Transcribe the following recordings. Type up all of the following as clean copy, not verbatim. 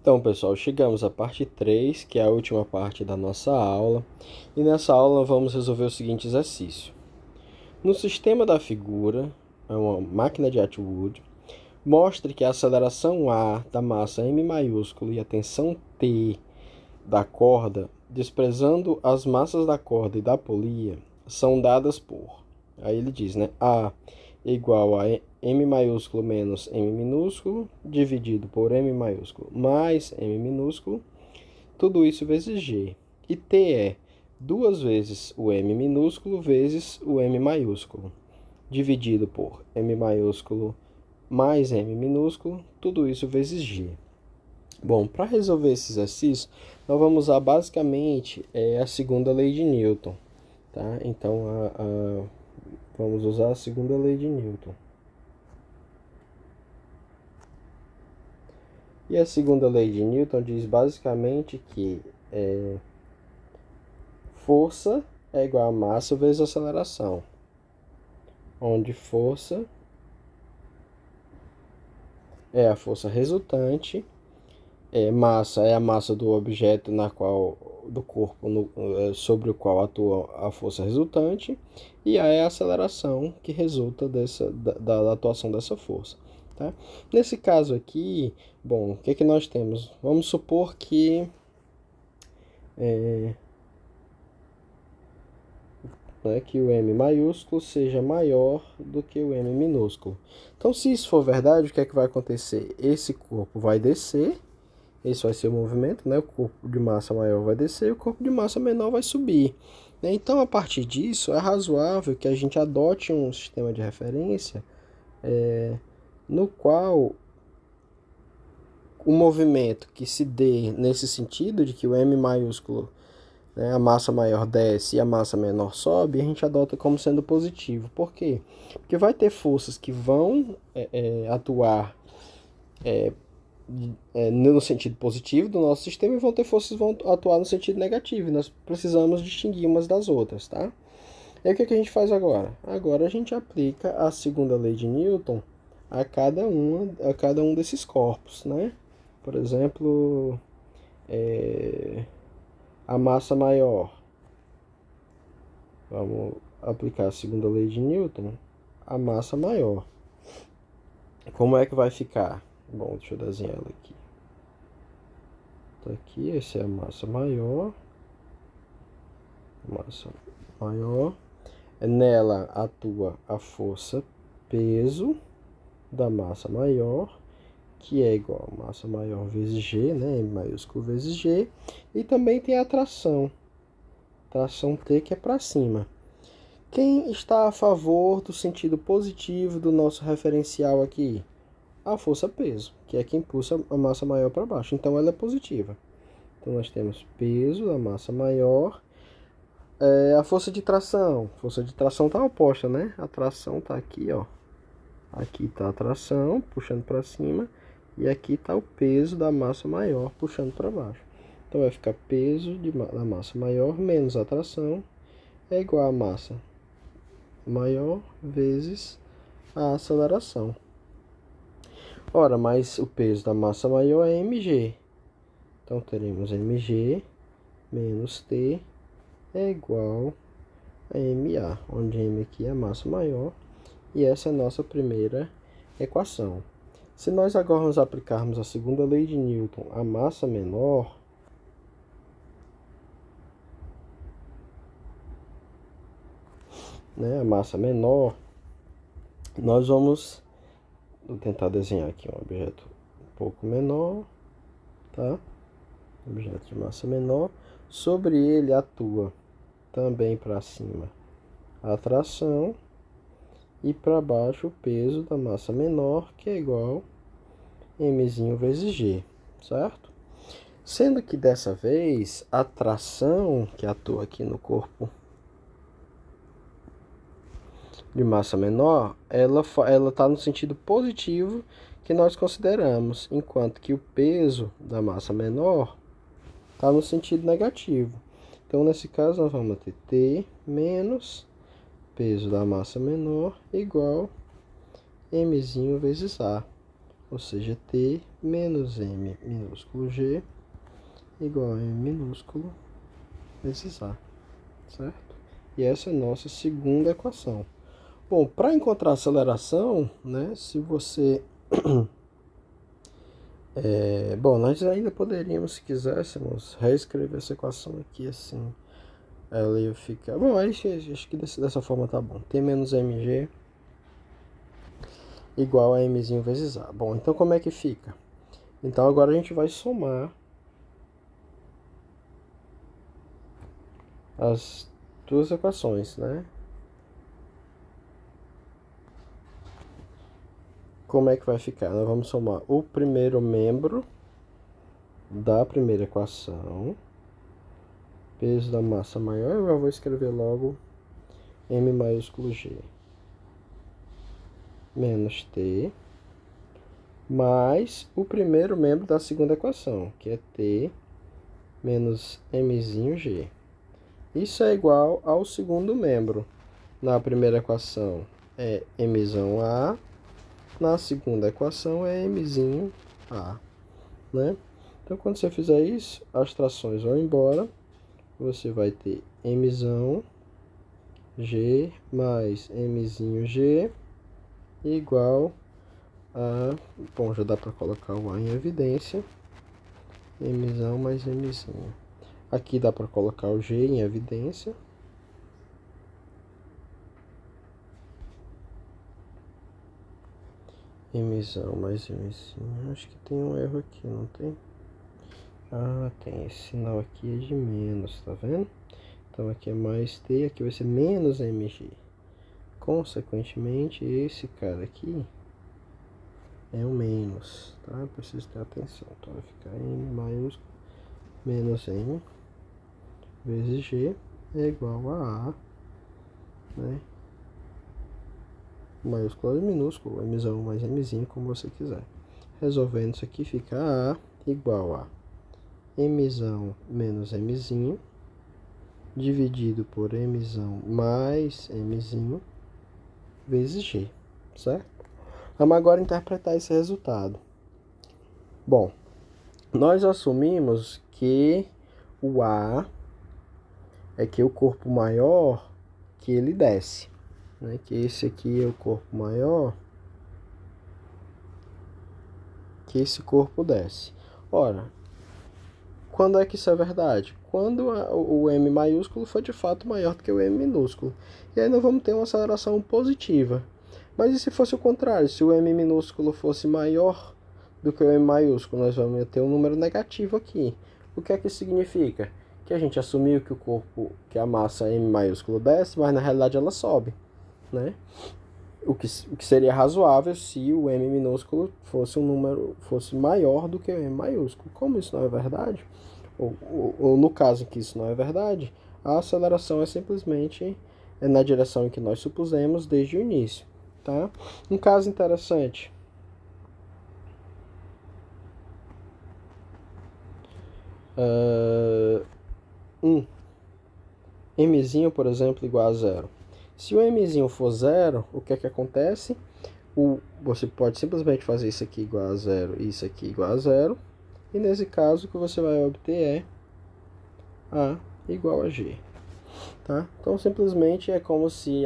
Então, pessoal, chegamos à parte 3, que é a última parte da nossa aula. E nessa aula vamos resolver o seguinte exercício. No sistema da figura, é uma máquina de Atwood, mostre que a aceleração A da massa M maiúsculo e a tensão T da corda, desprezando as massas da corda e da polia, são dadas por... Aí ele diz, né? A igual a M maiúsculo menos M minúsculo, dividido por M maiúsculo mais M minúsculo, tudo isso vezes G. E T é 2 vezes o M minúsculo vezes o M maiúsculo, dividido por M maiúsculo mais M minúsculo, tudo isso vezes G. Bom, para resolver esse exercício, nós vamos usar basicamente a segunda lei de Newton, tá? Então, vamos usar a segunda lei de Newton. E a segunda lei de Newton diz basicamente que força é igual a massa vezes aceleração, onde força é a força resultante, massa é a massa do objeto do corpo sobre o qual atua a força resultante, e A é a aceleração que resulta da atuação dessa força. Tá? Nesse caso aqui, bom, o que nós temos? Vamos supor que que o M maiúsculo seja maior do que o M minúsculo. Então, se isso for verdade, o que é que vai acontecer? Esse corpo vai descer, esse vai ser o movimento, né? O corpo de massa maior vai descer e o corpo de massa menor vai subir. Então, a partir disso, é razoável que a gente adote um sistema de referência no qual o movimento que se dê nesse sentido de que o M maiúsculo, né, a massa maior desce e a massa menor sobe, a gente adota como sendo positivo. Por quê? Porque vai ter forças que vão atuar no sentido positivo do nosso sistema e vão ter forças que vão atuar no sentido negativo. E nós precisamos distinguir umas das outras, tá? E aí, o que a gente faz agora? Agora a gente aplica a segunda lei de Newton a cada um desses corpos, né? Por exemplo, a massa maior. Vamos aplicar a segunda lei de Newton a massa maior. Como é que vai ficar? Bom, deixa eu desenhar ela aqui. Tá aqui, essa é a massa maior. Massa maior. Nela atua a força peso da massa maior, que é igual a massa maior vezes G, né? M maiúsculo vezes G. E também tem a tração. Tração T, que é para cima. Quem está a favor do sentido positivo do nosso referencial aqui? A força peso, que é quem impulsa a massa maior para baixo. Então, ela é positiva. Então, nós temos peso da massa maior. A força de tração. A força de tração está oposta, né? A tração está aqui, ó. Aqui está a tração, puxando para cima. E aqui está o peso da massa maior, puxando para baixo. Então, vai ficar peso da massa maior menos a tração é igual a massa maior vezes a aceleração. Ora, mas o peso da massa maior é mg. Então, teremos mg menos t é igual a ma, onde m aqui é a massa maior. E essa é a nossa primeira equação. Se nós agora nos aplicarmos a segunda lei de Newton à massa menor, né, a massa menor, nós vou tentar desenhar aqui um objeto um pouco menor, tá? Objeto de massa menor. Sobre ele atua também para cima a tração e para baixo o peso da massa menor, que é igual a mzinho vezes g, certo? Sendo que dessa vez a tração que atua aqui no corpo de massa menor, ela está no sentido positivo que nós consideramos, enquanto que o peso da massa menor está no sentido negativo. Então, nesse caso, nós vamos ter T menos peso da massa menor igual mzinho vezes A. ou seja, T menos M minúsculo G igual a M minúsculo vezes A, certo? E essa é a nossa segunda equação. Bom, para encontrar a aceleração, né, se você... bom, nós ainda poderíamos, se quiséssemos, reescrever essa equação aqui assim. Ela ia ficar... Bom, acho que dessa forma tá bom. T menos mg igual a mzinho vezes A. Bom, então como é que fica? Então agora a gente vai somar as duas equações, né? Como é que vai ficar? Nós vamos somar o primeiro membro da primeira equação, peso da massa maior, eu já vou escrever logo M maiúsculo G menos T, mais o primeiro membro da segunda equação, que é T menos Mzinho G. Isso é igual ao segundo membro. Na primeira equação é Mzão A, na segunda equação é Mzinho A, né? Então, quando você fizer isso, as trações vão embora, você vai ter Mzão G mais Mzinho G igual a... Bom, já dá para colocar o A em evidência. Mzão mais Mzinho. Aqui dá para colocar o G em evidência. Mzão mais Mzinho. Acho que tem um erro aqui, não tem? Ah, tem. Esse sinal aqui é de menos, tá vendo? Então aqui é mais T, aqui vai ser menos Mg. Consequentemente, esse cara aqui é um menos, tá? Eu preciso ter atenção. Então vai ficar M maiúsculo menos M vezes G é igual a A, né? Maiúsculo e minúsculo, Mzão mais Mzinho, como você quiser. Resolvendo isso aqui, fica A igual a Mzão menos Mzinho dividido por Mzão mais Mzinho vezes G, certo? Vamos agora interpretar esse resultado. Bom, nós assumimos que o A é que o corpo maior que ele desce, né? Que esse aqui é o corpo maior que esse corpo desce. Ora, quando é que isso é verdade? Quando o M maiúsculo for de fato maior do que o M minúsculo. E aí nós vamos ter uma aceleração positiva. Mas e se fosse o contrário? Se o M minúsculo fosse maior do que o M maiúsculo, nós vamos ter um número negativo aqui. O que é que isso significa? Que a gente assumiu que o corpo, que a massa M maiúsculo desce, mas na realidade ela sobe, né? O que seria razoável se o M minúsculo fosse fosse maior do que o M maiúsculo. Como isso não é verdade, ou no caso em que isso não é verdade, a aceleração é simplesmente na direção em que nós supusemos desde o início, tá? Um caso interessante. Mzinho, por exemplo, igual a zero. Se o Mzinho for zero, o que é que acontece? Você pode simplesmente fazer isso aqui igual a zero e isso aqui igual a zero. E nesse caso, o que você vai obter é A igual a G. Tá? Então, simplesmente é como se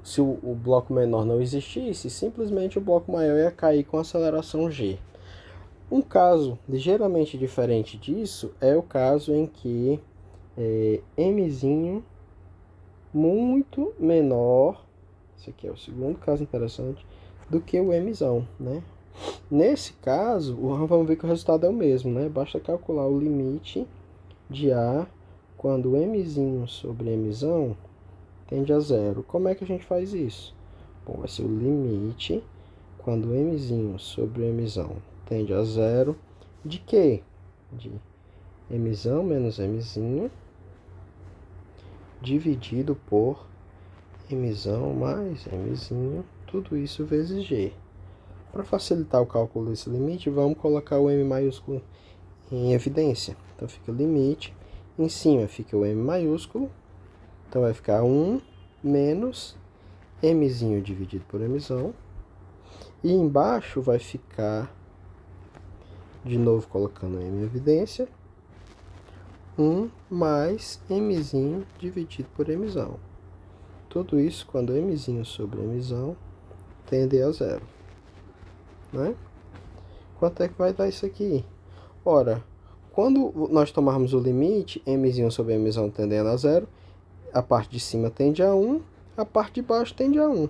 se o bloco menor não existisse, simplesmente o bloco maior ia cair com aceleração G. Um caso ligeiramente diferente disso é o caso em que Mzinho muito menor, esse aqui é o segundo caso interessante, do que o Mzão, né? Nesse caso, vamos ver que o resultado é o mesmo, né? Basta calcular o limite de A quando Mzinho sobre Mzão tende a zero. Como é que a gente faz isso? Bom, vai ser o limite quando Mzinho sobre Mzão tende a zero de quê? De Mzão menos Mzinho dividido por Mzão mais Mzinho, tudo isso vezes G. Para facilitar o cálculo desse limite, vamos colocar o M maiúsculo em evidência. Então fica o limite, em cima fica o M maiúsculo, então vai ficar 1 menos Mzinho dividido por Mzão. E embaixo vai ficar, de novo colocando M em evidência, 1 mais Mzinho dividido por Mzão. Tudo isso quando Mzinho sobre Mzão tende a zero, né? Quanto é que vai dar isso aqui? Ora, quando nós tomarmos o limite, Mzinho sobre Mzão tendendo a zero, a parte de cima tende a 1, a parte de baixo tende a 1.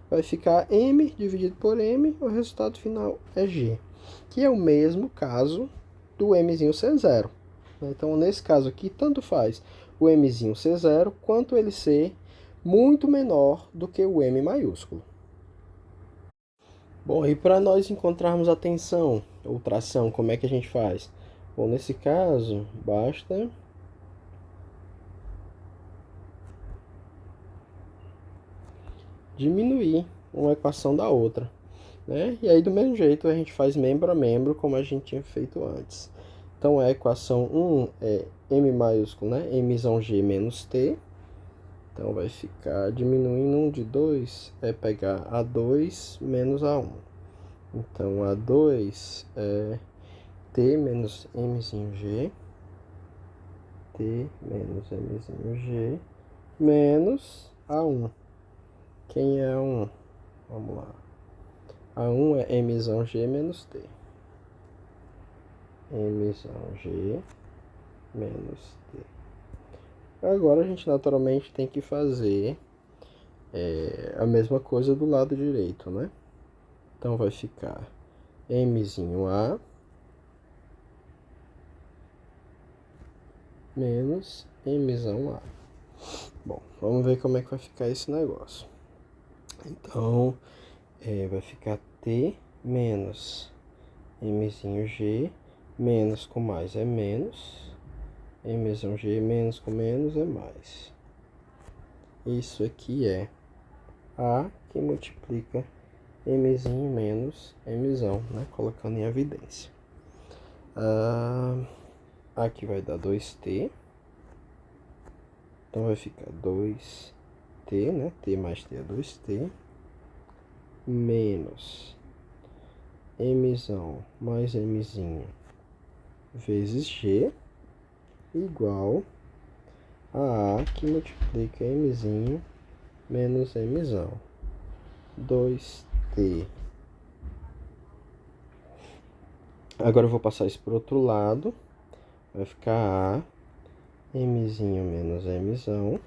Vai ficar M dividido por M, o resultado final é G, que é o mesmo caso do Mzinho ser zero. Então, nesse caso aqui, tanto faz o Mzinho ser zero, quanto ele ser muito menor do que o M maiúsculo. Bom, e para nós encontrarmos a tensão ou tração, como é que a gente faz? Bom, nesse caso, basta diminuir uma equação da outra, né? E aí, do mesmo jeito, a gente faz membro a membro, como a gente tinha feito antes. Então, a equação 1 é M maiúsculo, né? Mzão G menos T. Então, vai ficar diminuindo 1 de 2, é pegar A2 menos A1. Então, A2 é T menos Mzinho G. T menos Mzinho G menos A1. Quem é A1? Vamos lá. A1 é Mzão G menos T. Mzão G menos T. Agora a gente naturalmente tem que fazer a mesma coisa do lado direito, né? Então vai ficar Mzinho A menos Mzão A. Bom, vamos ver como é que vai ficar esse negócio. Então, vai ficar T menos Mzinho G, menos com mais é menos, Mzão G menos com menos é mais. Isso aqui é A que multiplica Mzinho menos Mzão, né? Colocando em evidência. Aqui vai dar 2T. Então vai ficar 2T, né? T mais T é 2T. Menos Mzão mais Mzinho vezes G igual a A que multiplica Mzinho menos Mzão. 2T. Agora eu vou passar isso para o outro lado. Vai ficar A Mzinho menos Mzão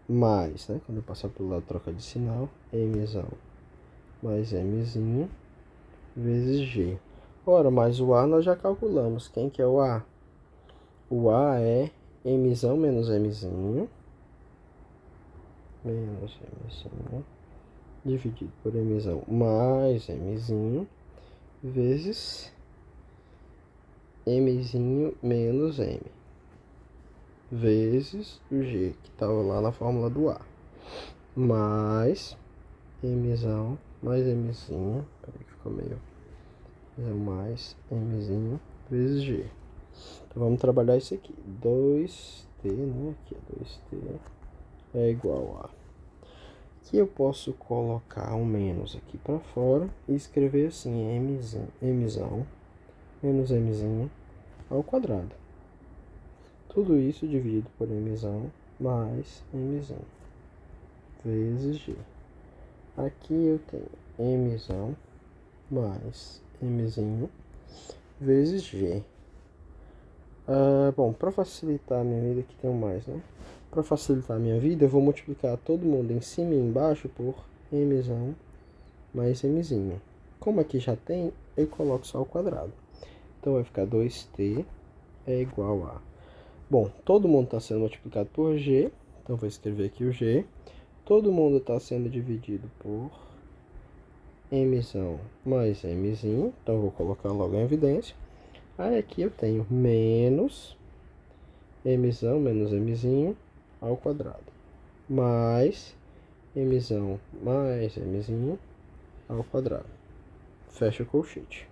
mais, né? Quando eu passar para o lado, troca de sinal. Mzão mais Mzinho vezes G. Ora, mas o A nós já calculamos. Quem que é o A? O A é Mzão menos Mzinho dividido por Mzão mais Mzinho vezes Mzinho menos M vezes o G, que estava lá na fórmula do A, mais Mzão mais Mzinho, peraí que ficou meio, mais Mzinho vezes G. Então vamos trabalhar isso aqui, 2T, né, aqui é 2T, é igual a, que eu posso colocar um menos aqui para fora e escrever assim, Mzão menos Mzinho ao quadrado. Tudo isso dividido por Mzão mais Mzinho vezes G. Aqui eu tenho Mzão mais Mzinho vezes G. Bom, para facilitar a minha vida, aqui tem um mais, né? Para facilitar a minha vida, eu vou multiplicar todo mundo em cima e embaixo por Mzão mais Mzinho. Como aqui já tem, eu coloco só o quadrado. Então vai ficar 2T é igual a... Bom, todo mundo está sendo multiplicado por G, então vou escrever aqui o G. Todo mundo está sendo dividido por Mzão mais Mzinho, então vou colocar logo em evidência. Aí aqui eu tenho menos Mzão menos Mzinho ao quadrado, mais Mzão mais Mzinho ao quadrado. Fecha o colchete.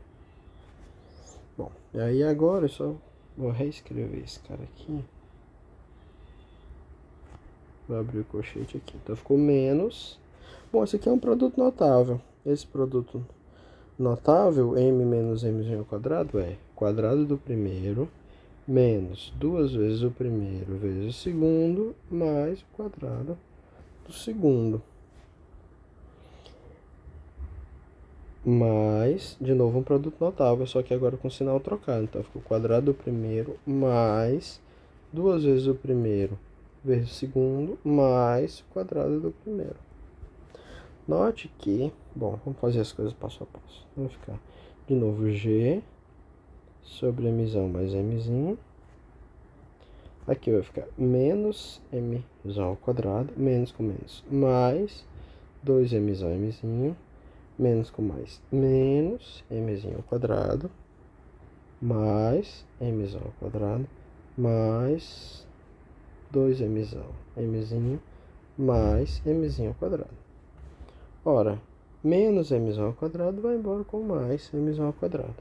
Bom, e aí agora eu só vou reescrever esse cara aqui. Vou abrir o colchete aqui. Então ficou menos. Bom, esse aqui é um produto notável. Esse produto notável, m menos m ao quadrado, é quadrado do primeiro menos 2 vezes o primeiro vezes o segundo, mais o quadrado do segundo. Mais, de novo, um produto notável, só que agora com sinal trocado. Então, fica o quadrado do primeiro mais 2 vezes o primeiro vezes o segundo, mais o quadrado do primeiro. Note que, bom, vamos fazer as coisas passo a passo. Vai ficar, de novo, g sobre mzão mais mzinho. Aqui vai ficar menos mzão ao quadrado, menos com menos, mais 2mzão mzinho, menos com mais, menos mzinho ao quadrado, mais mzão ao quadrado, mais 2mzão mzinho, mais mzinho ao quadrado. Ora, menos mzão ao quadrado vai embora com mais mzão ao quadrado.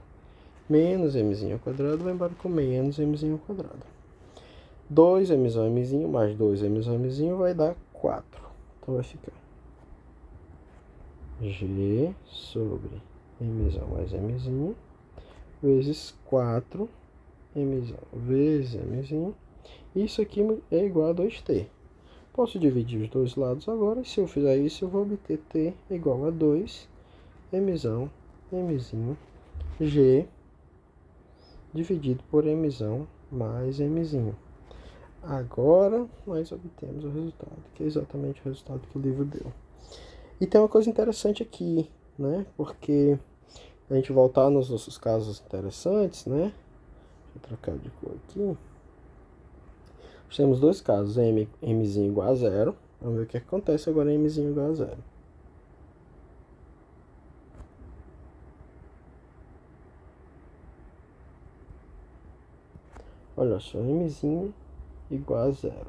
Menos mzinho ao quadrado vai embora com menos mzinho ao quadrado. 2mzão mzinho mais 2mzão mzinho vai dar 4. Então vai ficar g sobre mzão mais mzinho vezes 4mzão vezes mzinho. Isso aqui é igual a 2t. Posso dividir os dois lados agora. Se eu fizer isso, eu vou obter t igual a 2mzão mzinho g dividido por mzão mais mzinho. Agora nós obtemos o resultado, que é exatamente o resultado que o livro deu. E tem uma coisa interessante aqui, né? Porque a gente voltar nos nossos casos interessantes, né? Deixa eu trocar de cor aqui. Nós temos dois casos, mzinho igual a zero. Vamos ver o que acontece agora em mzinho igual a zero. Olha só, mzinho igual a zero.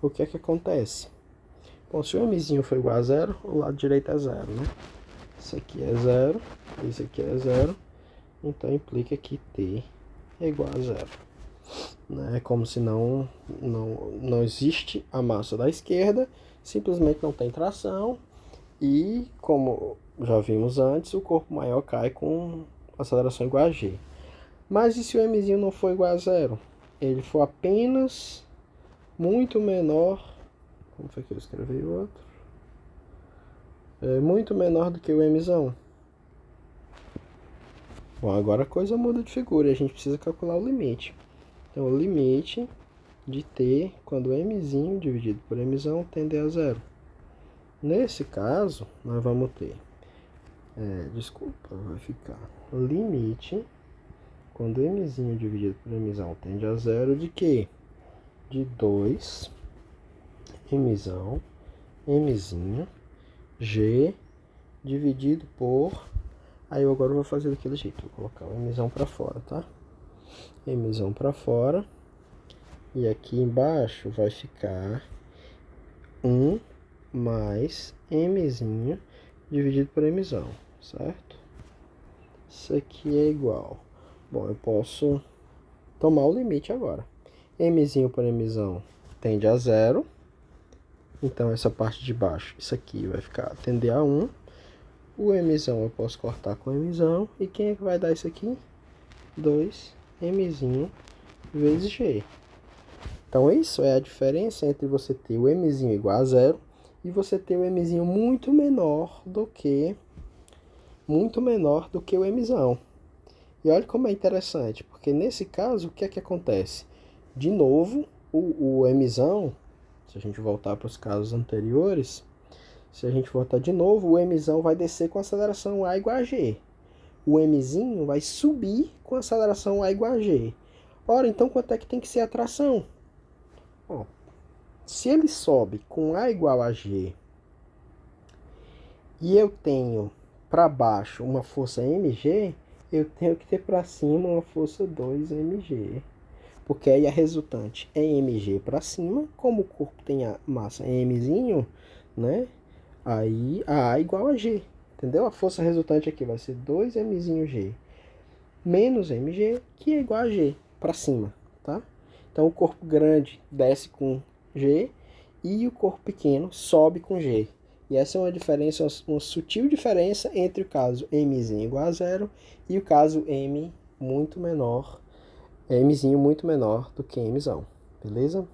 O que é que acontece? Bom, se o mzinho for igual a zero, o lado direito é zero, né? Isso aqui é zero, isso aqui é zero. Então implica que t é igual a zero. É como se não existe a massa da esquerda, simplesmente não tem tração. E como já vimos antes, o corpo maior cai com aceleração igual a g. Mas e se o mzinho não for igual a zero? Ele for apenas muito menor. Como foi que eu escrevi o outro? É muito menor do que o mzão. Bom, agora a coisa muda de figura e a gente precisa calcular o limite. Então, o limite de t quando mzinho dividido por mzão tende a zero. Nesse caso, nós vamos ter... vai ficar limite quando mzinho dividido por mzão tende a zero de quê? De 2 mzão, mzinho, g dividido por... Aí eu agora vou fazer daquele jeito, vou colocar o mzão para fora, tá? Mzão para fora. E aqui embaixo vai ficar 1 mais mzinho dividido por mzão, certo? Isso aqui é igual. Bom, eu posso tomar o limite agora. Mzinho por mzão tende a zero. Então, essa parte de baixo, isso aqui vai ficar tender a 1. O mzão eu posso cortar com mzão. E quem é que vai dar isso aqui? 2mzinho vezes g. Então, isso é a diferença entre você ter o mzinho igual a zero e você ter o mzinho muito menor do que o mzão. E olha como é interessante, porque nesse caso, o que é que acontece? De novo, o mzão, se a gente voltar para os casos anteriores, se a gente voltar de novo, o mzão vai descer com aceleração a igual a g. O mzinho vai subir com aceleração a igual a g. Ora, então quanto é que tem que ser a tração? Bom, se ele sobe com a igual a g e eu tenho para baixo uma força mg, eu tenho que ter para cima uma força 2mg. Porque aí a resultante é mg para cima, como o corpo tem a massa mzinho, né? Aí a A igual a G, entendeu? A força resultante aqui vai ser 2mzinho G menos mg, que é igual a G, para cima, tá? Então o corpo grande desce com G e o corpo pequeno sobe com G. E essa é uma diferença, uma sutil diferença entre o caso mzinho igual a zero e o caso m muito menor, mzinho muito menor do que mzão, beleza?